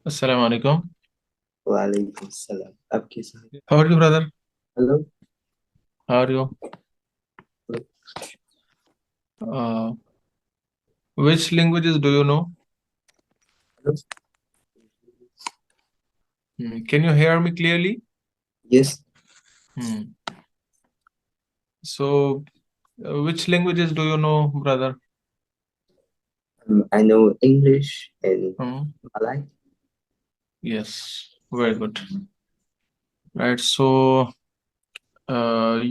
Assalamu alaikum. वालेकुम सलाम। आप कैसे हैं? How are you, brother? Hello. How are you? Uh, which languages do you know? Hello. Can you hear me clearly? Yes, Hmm. So, which languages do you know, brother? I know English and Hmm. Malay. Yes, very good. Right. So,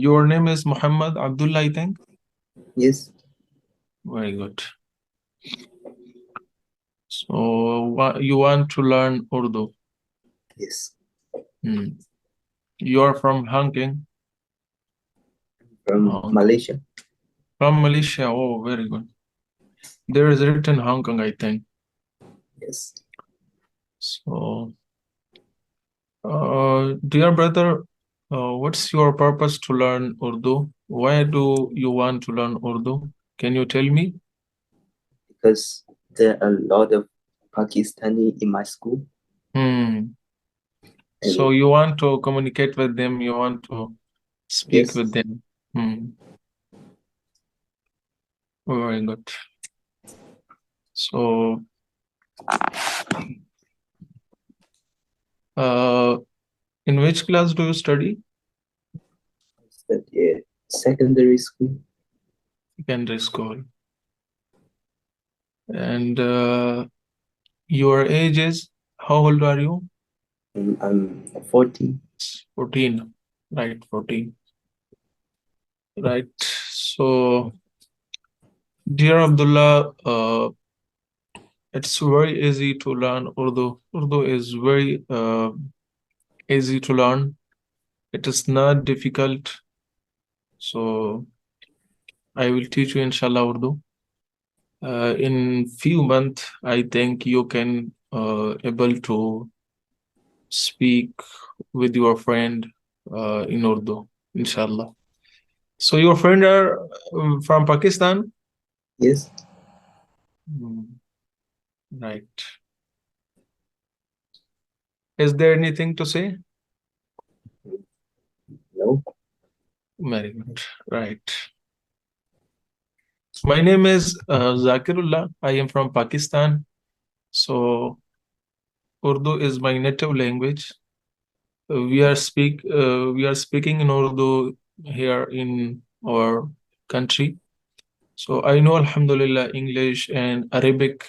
your name is Muhammad Abdullah, I think. Yes, Very good. So, you want to learn Urdu? yes. Hmm. You are from Hong Kong. From Hong Kong. Malaysia. From Malaysia. Oh, very good. There is written Hong Kong, I think. Yes. So, dear brother, what's your purpose to learn Urdu? Why do you want to learn Urdu? Can you tell me? Because there are a lot of Pakistani in my school, Hmm. So and you want to communicate with them, you want to speak yes, with them. Hmm. Very good. So, uh, in which class do you study? study at secondary school. Secondary school. And your age is, how old are you? I'm 40. 14. Right, 14. Right. So, dear Abdullah, it's very easy to learn Urdu. Urdu is very easy to learn. It is not difficult. So I will teach you inshallah Urdu. In few months, I think you can able to speak with your friend in Urdu, inshallah. So your friend are from Pakistan? Yes, Hmm, right. Is there anything to say? no, Very good. Right. My name is Zakirullah. I am from Pakistan. So Urdu is my native language. We are speaking in Urdu here in our country. So I know Alhamdulillah English and Arabic,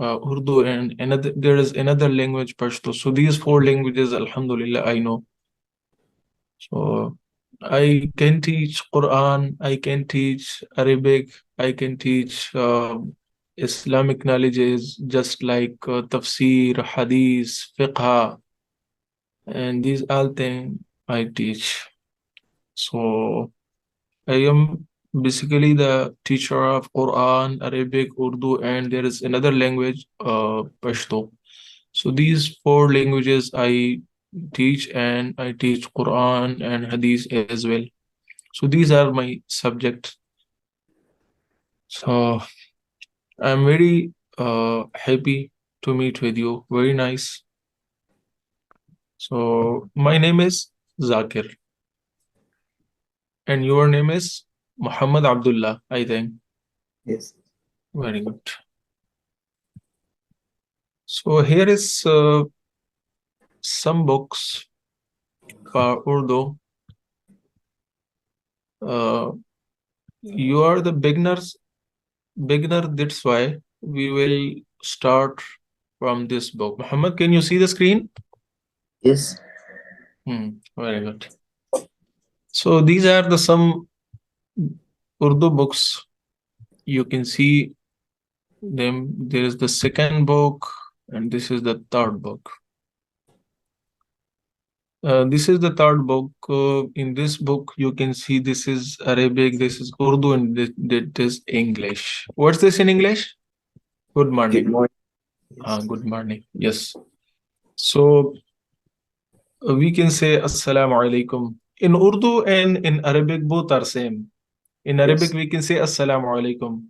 Urdu, and another there is another language Pashto. So these four languages, Alhamdulillah, I know. So I can teach Quran, I can teach Arabic, I can teach Islamic knowledges just like tafsir, hadith, fiqh, and these all things I teach. So I am basically the teacher of Quran, Arabic, Urdu, and there is another language, Pashto. So these four languages I teach, and I teach Quran and Hadith as well. So these are my subjects. So I'm very happy to meet with you. Very nice. So my name is Zakir, and your name is Muhammad Abdullah, I think. yes. Very good. So here is some books for Urdu. Uh, you are the beginner. That's why we will start from this book. Muhammad, can you see the screen? Yes, Very good. So these are the some Urdu books. You can see them. There is the second book, and this is the third book. This is the third book. In this book, you can see this is Arabic, this is Urdu, and this English. What's this in English? Good good morning. morning. Yes, Good morning. Yes. So we can say Assalamu alaikum. In Urdu and in Arabic, both are same. In Arabic, yes, we can say Assalamu alaikum.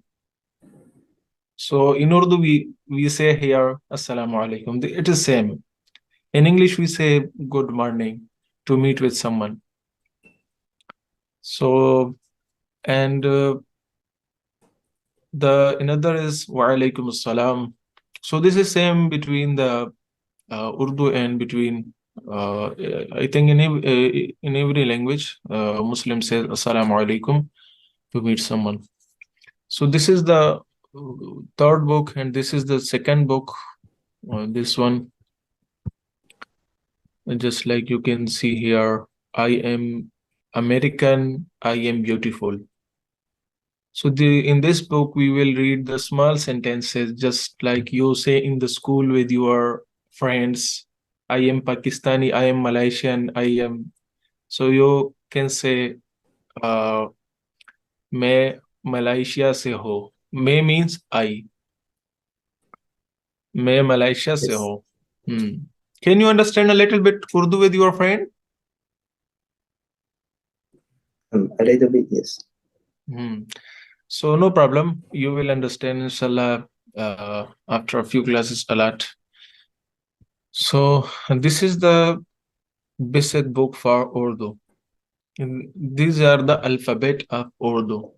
So in Urdu, we say here Assalamu alaikum. It is same. In English, we say good morning to meet with someone. So, and the another is wa alaikum assalam. So this is same between the Urdu and between I think in every language Muslim says assalamu alaikum to meet someone. So this is the third book, and this is the second book. This one, just like you can see here, I am American, I am beautiful. So in this book, we will read the small sentences, just like you say in the school with your friends. I am Pakistani, I am Malaysian, I am. So you can say, मैं Malaysia से हो. मैं means I. मैं Malaysia से Yes. हो. Can you understand a little bit Urdu with your friend? A little bit, yes. So no problem. You will understand, inshallah, after a few classes a lot. So this is the basic book for Urdu. And these are the alphabet of Urdu.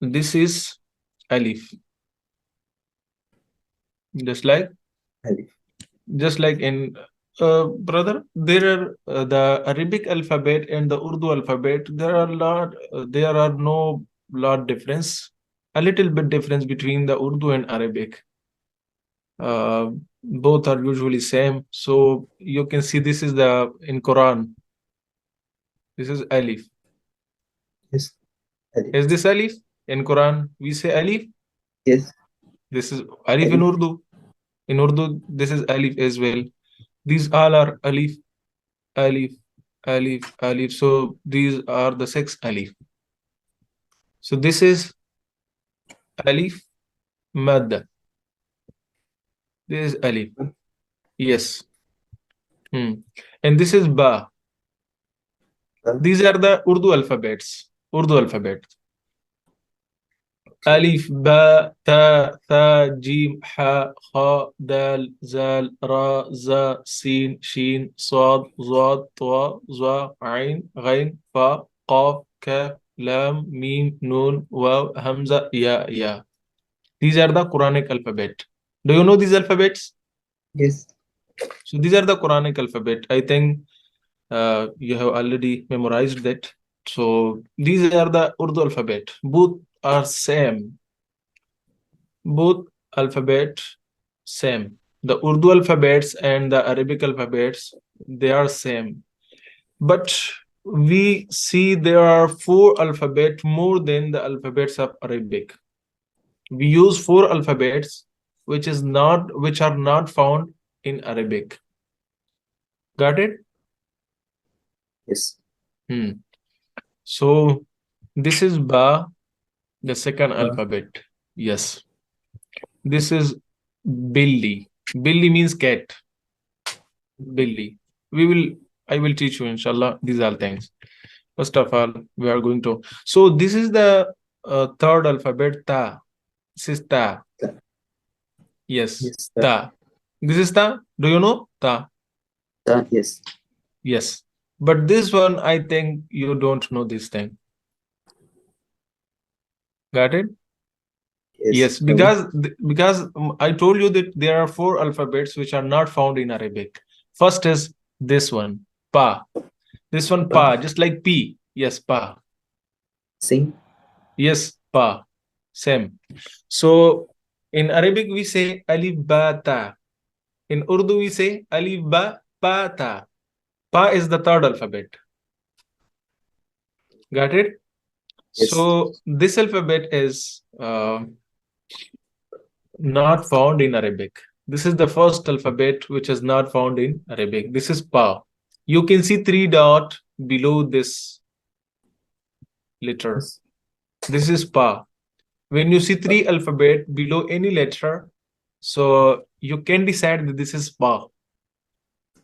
This is Alif. Just like in brother, there are the Arabic alphabet and the Urdu alphabet. There are no lot difference. A little bit difference between the Urdu and Arabic. Both are usually same. So you can see this is in Quran. This is Alif. Yes. Alif. Is this Alif? In Quran, we say Alif. Yes. This is Alif in Urdu. In Urdu, this is Alif as well. These all are Alif, Alif, Alif, Alif. So these are the 6 Alif. So this is Alif Madda. This is Alif. Yes. And this is Ba. These are the Urdu alphabets. Urdu alphabet. ألف باء تاء ثاء جيم حاء خاء دال زال راء زاء سين شين صاد ضاد طاء ظاء عين غين فاء قاف كاف لام ميم نون واو همزة يا. These are the Quranic alphabet. Do you know these alphabets? Yes. So these are the Quranic alphabet. I think you have already memorized that. So these are the Urdu alphabet. Both are same. Both alphabet same. The Urdu alphabets and the Arabic alphabets, they are same. But we see there are 4 alphabet more than the alphabets of Arabic. We use 4 alphabets which are not found in Arabic. Got it? Yes. So this is Ba, the second alphabet. Yes. This is Billi. Billi means cat. Billi. I will teach you, inshallah, these are things. First of all, we are going to. So this is the third alphabet, Ta. This is Ta. Yes, Yes. Ta. This is Ta. Do you know Ta? Yes. Yes. But this one, I think you don't know this thing. Got it? Yes, because I told you that there are 4 alphabets which are not found in Arabic. First is this one, Pa. This one, Pa, just like P. Yes, Pa. Same. Yes, Pa. Same. So in Arabic we say Alif Ba Ta. In Urdu we say Alif Ba Pa Ta. Pa is the third alphabet. Got it? Yes. So this alphabet is not found in Arabic. This is the first alphabet which is not found in Arabic. This is Pa. You can see 3 dots below this letter. Yes. This is Pa. When you see 3 alphabet below any letter, so you can decide that this is Pa.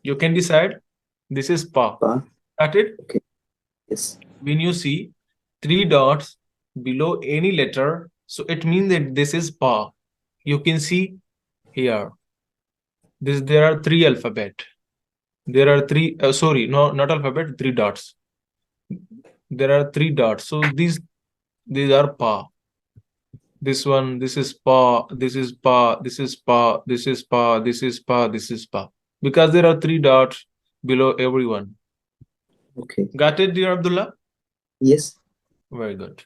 You can decide this is Pa. Pa. Got it? Okay. Yes. When you see 3 dots below any letter, so it means that this is pa. You can see here. There are three alphabet. There are three. Sorry, no, not alphabet. Three dots. There are three dots. So these are pa. This one, this is pa. This is pa. This is pa. This is pa. This is pa. This is pa. Because there are three dots below everyone. Okay. Got it, dear Abdullah? Yes. Very good.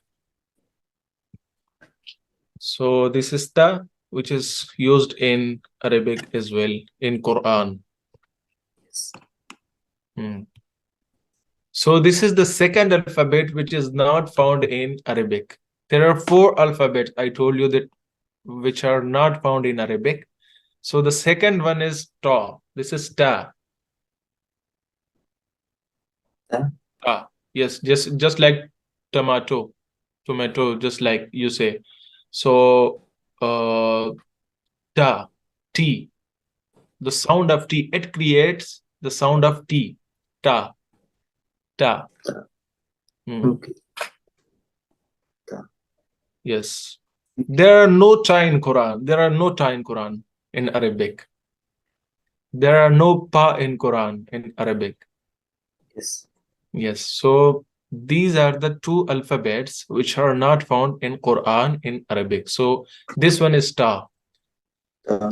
So this is ta, which is used in Arabic as well, in Quran. Yes. So this is the second alphabet which is not found in Arabic. There are four alphabets I told you that which are not found in Arabic. So the second one is ta. This is ta. Ta. Ta. Yes, just like tomato, just like you say. So ta, T. The sound of T. It creates the sound of T. Ta. Ta. Okay. Ta. Yes. There are no ta in Quran. There are no ta in Quran in Arabic. There are no pa in Quran in Arabic. Yes. Yes. So these are the two alphabets which are not found in Quran in Arabic. So this one is ta. Ta.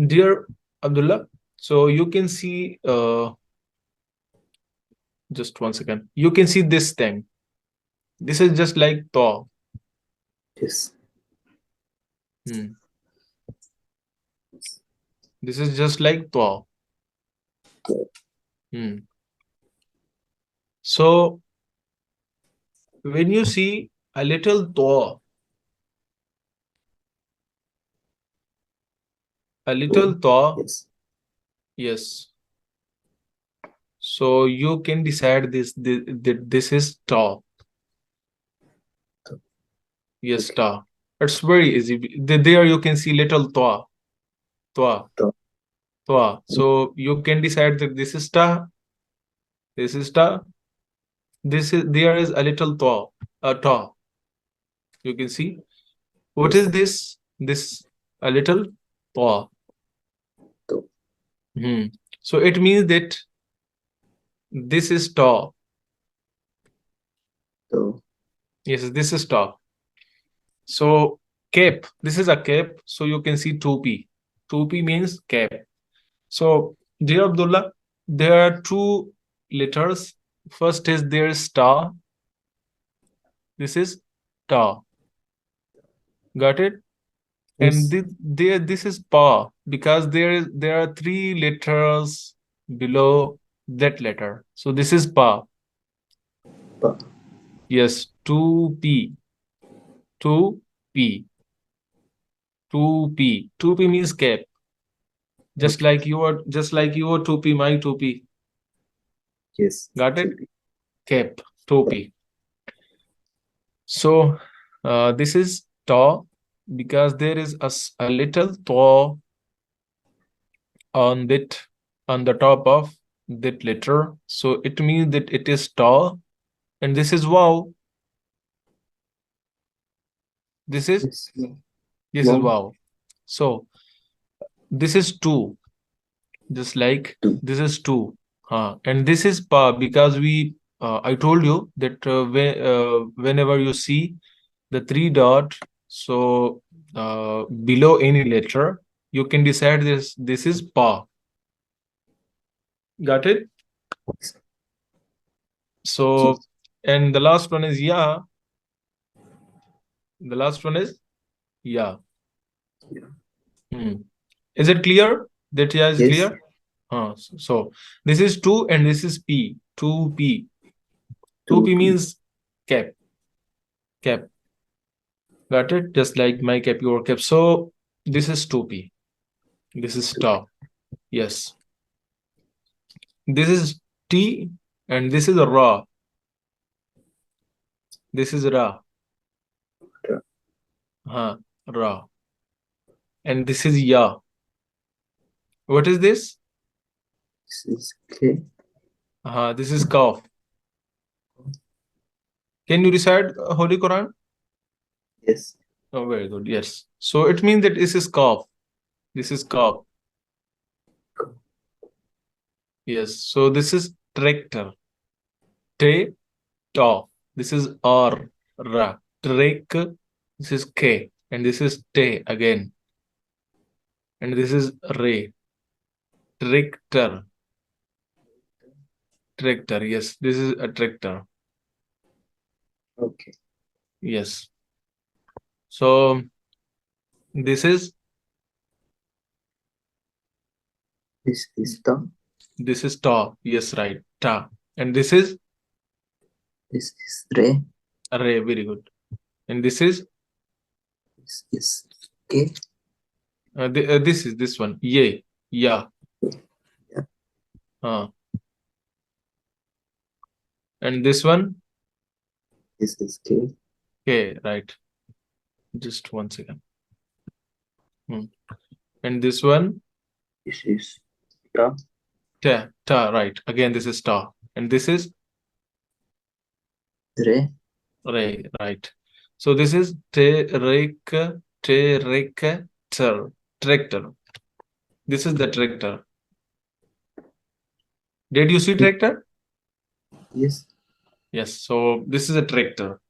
Dear Abdullah, so you can see just 1 second. You can see this thing. This is just like ta. Yes. This is just like ta. So when you see a little ta, Yes. yes. So you can decide this is ta. Yes, Okay. ta. It's very easy. There you can see little ta. Ta. So you can decide that this is ta. This is ta. There is a little ta. A ta. You can see. What Yes. is this? This a little ta. Ta. So it means that this is ta. Ta. Yes, this is ta. So cap. This is a cap. So you can see 2p. 2p means cap. So dear Abdullah, there are two letters. First is there is ta. This is ta. Got it? And Yes. this is pa because there are three letters below that letter. So this is pa. Pa. Yes, 2p. 2p. 2p. 2p means cap. Just Okay. like your 2p, my 2p. Yes. Got it? Cap. 2p. So this is ta because there is a little ta on the top of that letter. So it means that it is ta. And this is wow. This is Yes. Wow. wow. So this is two. Just like Two. this is two. And this is pa because I told you that whenever you see the three dot, so below any letter, you can decide this is pa. Got it? So, Yes. and the last one is ya. The last one is ya. Is it clear? That ya is Yes. clear? So this is 2 and this is p. 2p. 2p means cap. Cap. Got it? Just like my cap, your cap. So this is 2p. This is ta. Yes. This is t and this is ra. This is ra. Ra. And this is ya. What is this? This is K. This is kaf. Can you recite Holy Quran? Yes. Oh, very good. Yes. So it means that this is Qaf. This is Qaf. Yes. So this is tractor. Te, ta. This is R, Ra. Trek. This is K. And this is Te again. And this is Re. Tractor. Tractor. Yes. This is a tractor. Okay. Yes. So this is Ta. this is ta. Yes, right. Ta. And this is This is Re. Re. Very good. And this is This is K. this is this one. Ye. Ya. Yeah. And this one. This is K. K. Right. Just 1 second. And this one. This is Ta. Ta. Ta. Right. Again, this is ta. And this is Re. Re. Right. So this is tractor. Tractor. This is the tractor. Did you see tractor? Yes. Yes. So this is a tractor.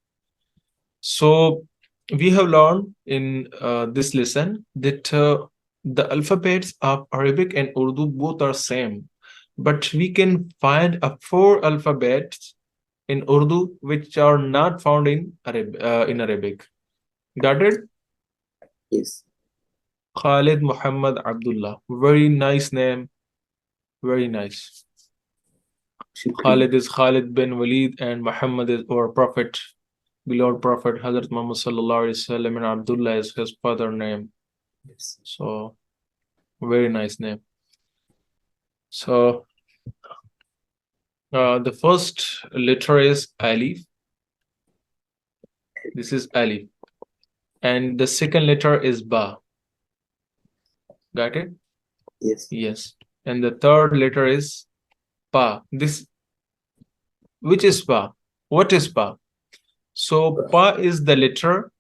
So we have learned in this lesson that the alphabets of Arabic and Urdu both are same, but we can find 4 alphabets in Urdu which are not found in Arabic. Got it? Yes. Khalid Muhammad Abdullah. Very nice name. Very nice. Shukriya. Khalid is Khalid bin Walid and Muhammad is our prophet, beloved prophet Hazrat Muhammad sallallahu alaihi wasallam, and Abdullah is his father name. Yes. So very nice name. So the first letter is Alif. This is Alif. And the second letter is Ba. Got it? Yes. Yes. And the third letter is Pa. This, which is Pa? What is Pa? So Pa is the letter.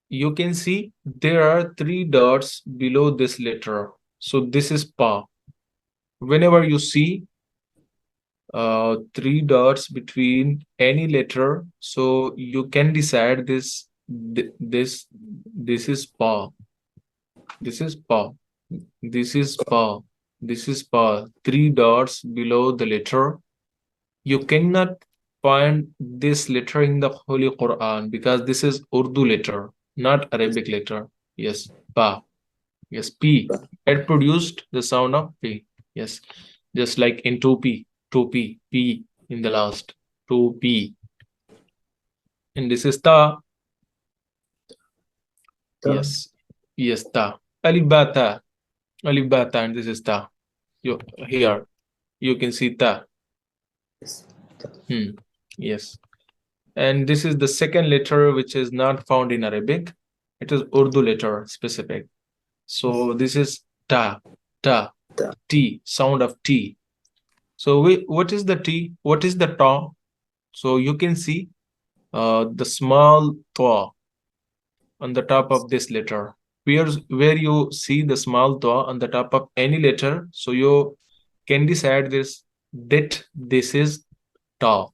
You can see there are 3 dots below this letter. So this is Pa. Whenever you see 3 dots between any letter, so you can decide this is Pa. This is Pa. This is Pa. This is Pa. 3 dots below the letter. You cannot find this letter in the Holy Quran because this is Urdu letter, not Arabic letter. Yes, Pa. Yes, P. It produced the sound of P. Yes, just like in 2P, 2P, P in the last, 2P. And this is Ta. Ta. Yes, yes, Ta. Alif Ba Ta. Alif Ba Ta, and this is Ta. Here, you can see Ta. Yes. Ta. Yes. And this is the second letter which is not found in Arabic. It is Urdu letter specific. So this is Ta, Ta, Ta. T, sound of T. So what is the T? What is the Ta? So you can see the small Ta on the top of this letter. Where you see the small Ta on the top of any letter, so you can decide that this is Ta.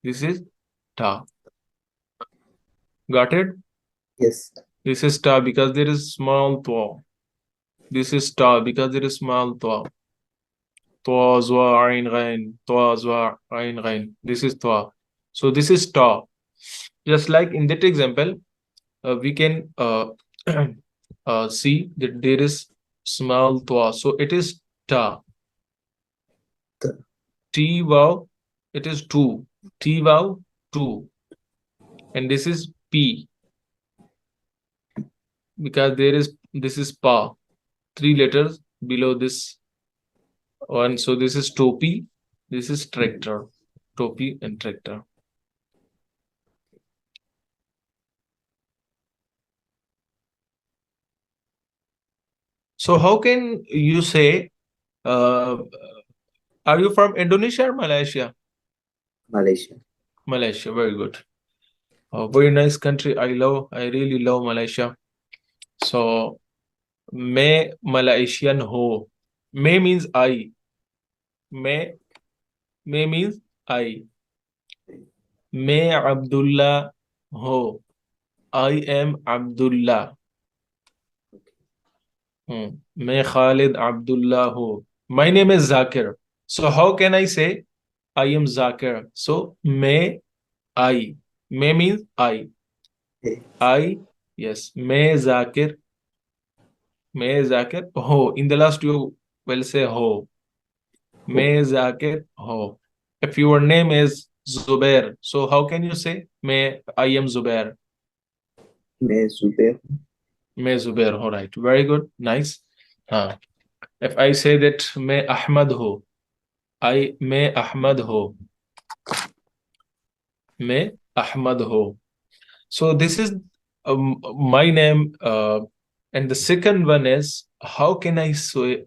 This is Ta. Got it? Yes. This is Ta because there is small Ta. This is Ta because there is small Ta. Ta, Zwa, Ain, Ghain. Ta, Zwa, Ain, Ghain. This is Ta. So this is Ta. Just like in that example, we can see that there is small Ta. So it is Ta. Ta. T wow, it is 2. T wow, 2. And this is P because this is Pa. 3 letters below this one. So this is Topi. This is tractor. Topi and tractor. So how can you say, are you from Indonesia or Malaysia? Malaysia. Malaysia, very good. Very nice country. I really love Malaysia. So, मैं Malaysian हो. मैं means I. मैं means I. मैं Abdullah हो. I am Abdullah. मैं Khalid Abdullah हो. My name is Zakir. So how can I say I am Zakir? So मैं I. मैं means I. Okay. I, yes. मैं Zakir हो. In the last you will say ho. मैं Zakir ho. If your name is Zubair, so how can you say I am Zubair? मैं Zubair. मैं Zubair ho, right. Very good. Nice. If I say that मैं Ahmad ho, मैं Ahmad ho. मैं Ahmad ho. So this is my name, and the second one is how can I say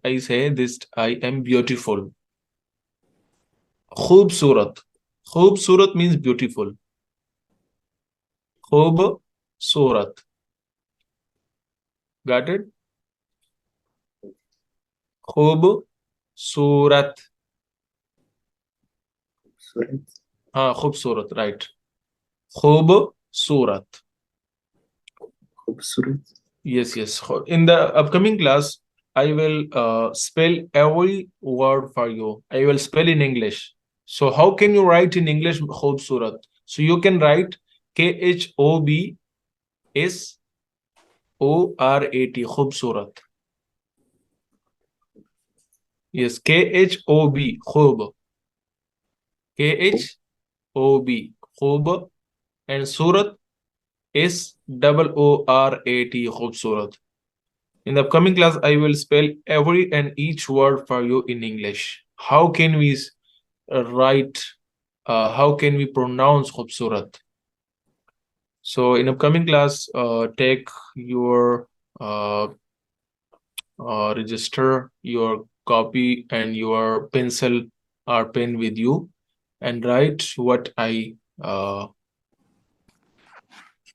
this? I am beautiful. Khoobsurat. Khoobsurat means beautiful. Khoobsurat. Got it? Khoobsurat. Surat. Khoobsurat, right. Khoobsurat. Khoobsurat. Yes. In the upcoming class, I will spell every word for you. I will spell in English. So how can you write in English Khoobsurat? So you can write Khobsourat. Khoobsurat. Yes, Khob. Khob. Khob. Khob. And Surat Soorat. Khoobsurat. In the upcoming class, I will spell every and each word for you in English. How can we write? How can we pronounce Khoobsurat? So in upcoming class, take your register, your copy, and your pencil or pen with you, and write what I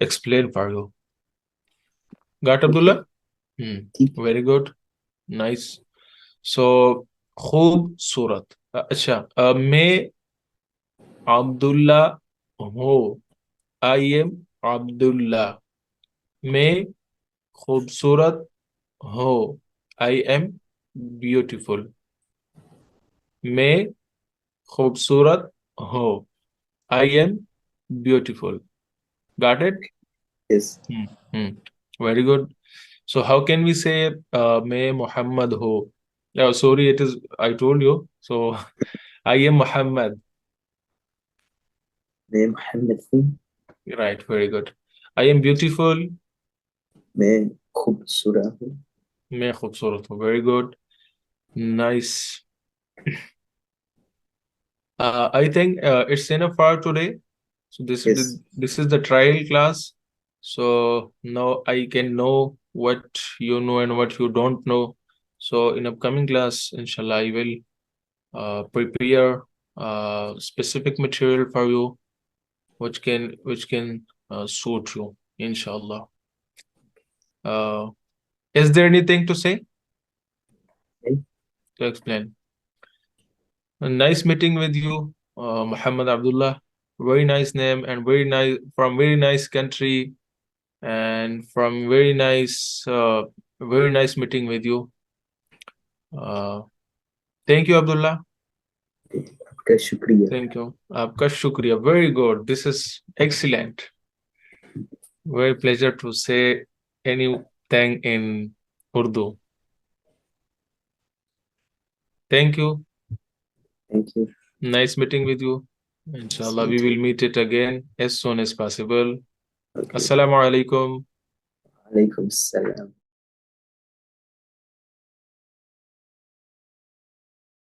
explain for you. Got Abdullah? Very good. Nice. So खूबसूरत. अच्छा, मैं Abdullah हो. I am Abdullah. मैं खूबसूरत हो. I am beautiful. मैं खूबसूरत हो. I am beautiful. Got it? Yes. Very good. So how can we say मैं Muhammad हो? Oh, sorry, I told you. So I am Muhammad. मैं Muhammad हूँ. Right, very good. I am beautiful. मैं खूबसूरत हूँ. मैं खूबसूरत हूँ. Very good. Nice. I think it's enough for today. So this Yes. this is the trial class. So now I can know what you know and what you don't know. So in upcoming class, inshallah, I will prepare specific material for you, which can suit you, inshallah. Is there anything to say? Okay. To explain? A nice meeting with you, Muhammad Abdullah. Very nice name and from very nice country, and from very nice meeting with you. Thank you, Abdullah. आपका शुक्रिया. Thank you. Aapka shukriya. Very good. This is excellent. Very pleasure to say anything in Urdu. Thank you. Thank you. Nice meeting with you. Inshallah, we Same to will you. meet it again as soon as possible. Okay. Assalamu alaikum. Alaikum salam.